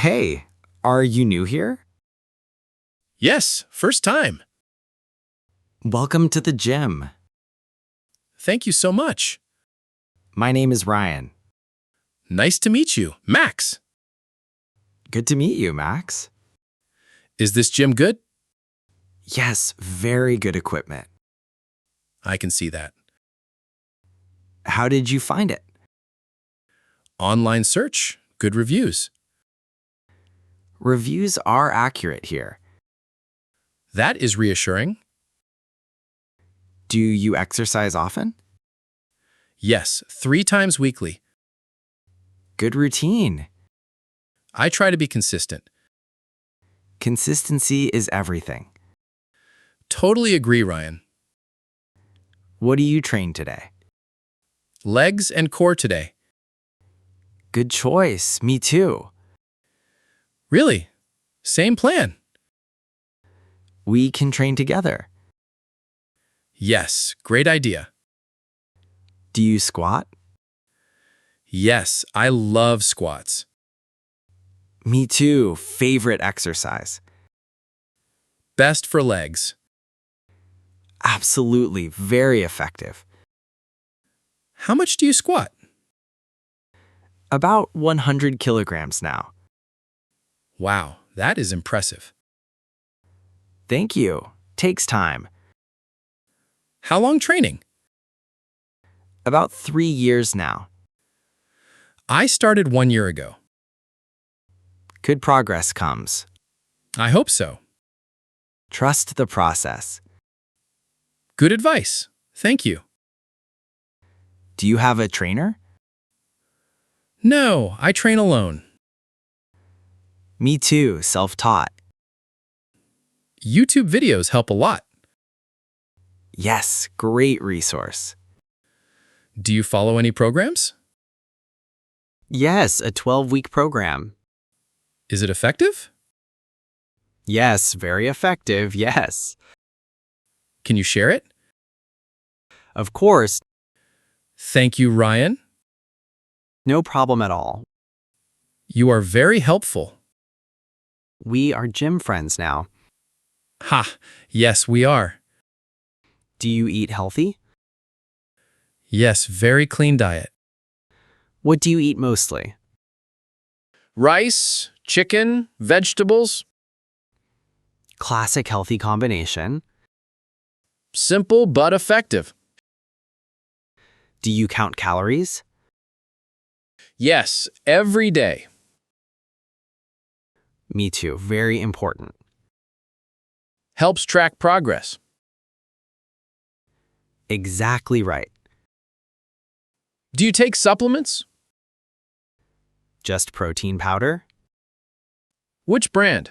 Hey, are you new here? Yes, first time. Welcome to the gym. Thank you so much. My name is Ryan. Nice to meet you, Max. Good to meet you, Max. Is this gym good? Yes, very good equipment. I can see that. How did you find it? Online search, good reviews. Reviews are accurate here. That is reassuring. Do you exercise often? Yes, 3 times weekly. Good routine. I try to be consistent. Consistency is everything. Totally agree, Ryan. What do you train today? Legs and core today. Good choice. Me too. Really? Same plan. We can train together. Yes, great idea. Do you squat? Yes, I love squats. Me too. Favorite exercise. Best for legs. Absolutely. Very effective. How much do you squat? About 100 kilograms now. Wow, that is impressive. Thank you. Takes time. How long training? About 3 years now. I started 1 year ago. Good progress comes. I hope so. Trust the process. Good advice. Thank you. Do you have a trainer? No, I train alone. Me too. Self-taught. YouTube videos help a lot. Yes, great resource. Do you follow any programs? Yes, a 12-week program. Is it effective? Yes, very effective. Yes. Can you share it? Of course, Thank you, Ryan. no problem at all. You are very helpful. We are gym friends now. Ha, yes, we are. Do you eat healthy? Yes, very clean diet. What do you eat mostly? Rice, chicken, vegetables. Classic healthy combination. Simple but effective. Do you count calories? Yes, every day. Me too. Very important. Helps track progress. Exactly right. Do you take supplements? Just protein powder? Which brand?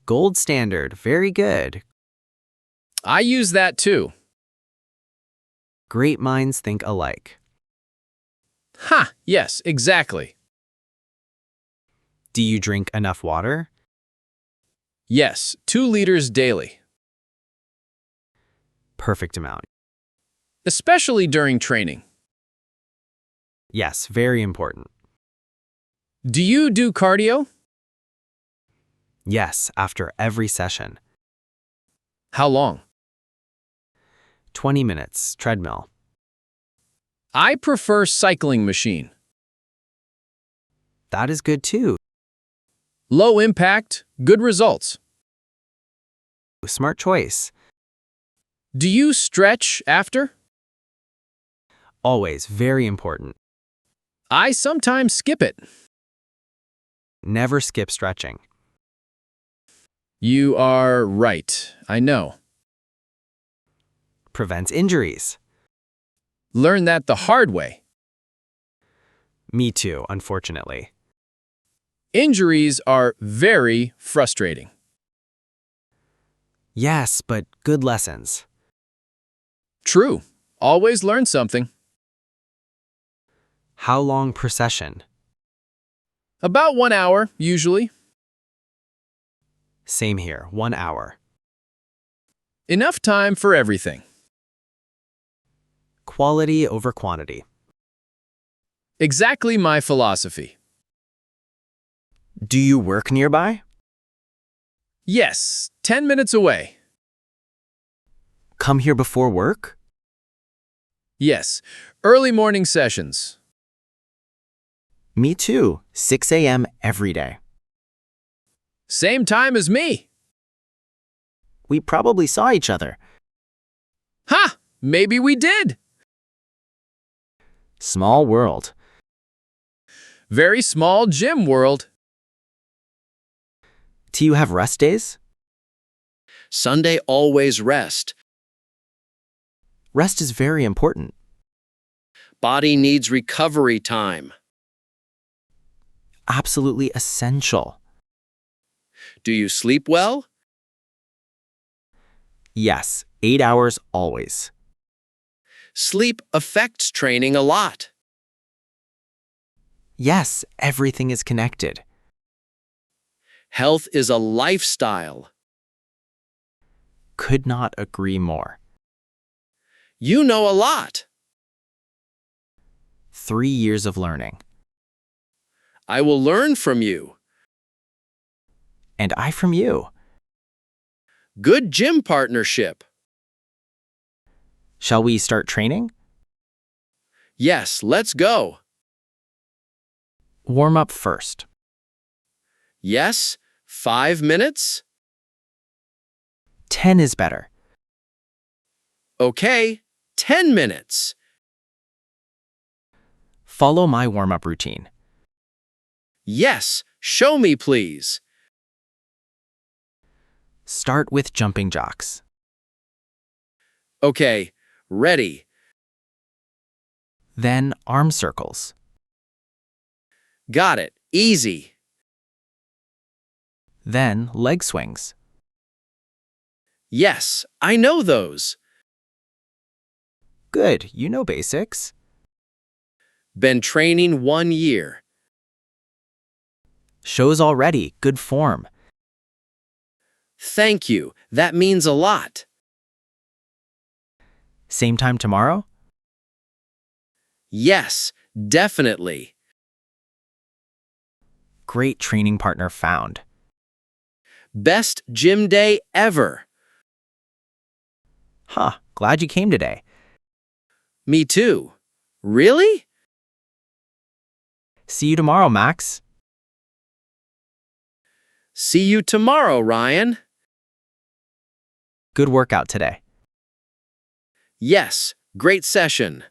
Gold standard. Very good. I use that too. Great minds think alike. Ha, yes, exactly. Do you drink enough water? Yes, 2 liters daily, Perfect amount. especially during training. Yes, very important. Do you do cardio? Yes, after every session. How long? 20 minutes, treadmill. I prefer cycling machine. That is good too. Low impact, good results. Smart choice. Do you stretch after? Always very important. I sometimes skip it. Never skip stretching. You are right, I know. Prevents injuries. Learn that the hard way. Me too, unfortunately. Injuries are very frustrating. Yes, but good lessons. True, always learn something. How long per session? About 1 hour, usually. Same here, 1 hour. Enough time for everything. Quality over quantity. Exactly my philosophy. Do you work nearby? Yes, 10 minutes away. Come here before work? Yes, early morning sessions. Me too. 6 a.m. every day. Same time as me. We probably saw each other. Ha! Maybe we did. Small world. Very small gym world. Do you have rest days? Sunday always rest. Rest is very important. Body needs recovery time. Absolutely essential. Do you sleep well? Yes, 8 hours always. Sleep affects training a lot. Yes, everything is connected. Health is a lifestyle. Could not agree more. You know a lot. 3 years of learning. I will learn from you. And I from you. Good gym partnership. Shall we start training? Yes, let's go. Warm up first. Yes, 5 minutes? 10 is better. Okay, 10 minutes. Follow my warm-up routine. Yes, show me please. Start with jumping jacks. Okay, ready. Then arm circles. Got it, easy. Then leg swings. Yes, I know those. Good, you know basics. Been training 1 year. Shows already, good form. Thank you, that means a lot. Same time tomorrow? Yes, definitely. Great training partner found. Best gym day ever. Huh, glad you came today. Me too. Really? See you tomorrow, Max. See you tomorrow, Ryan. Good workout today. Yes, great session.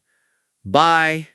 Bye.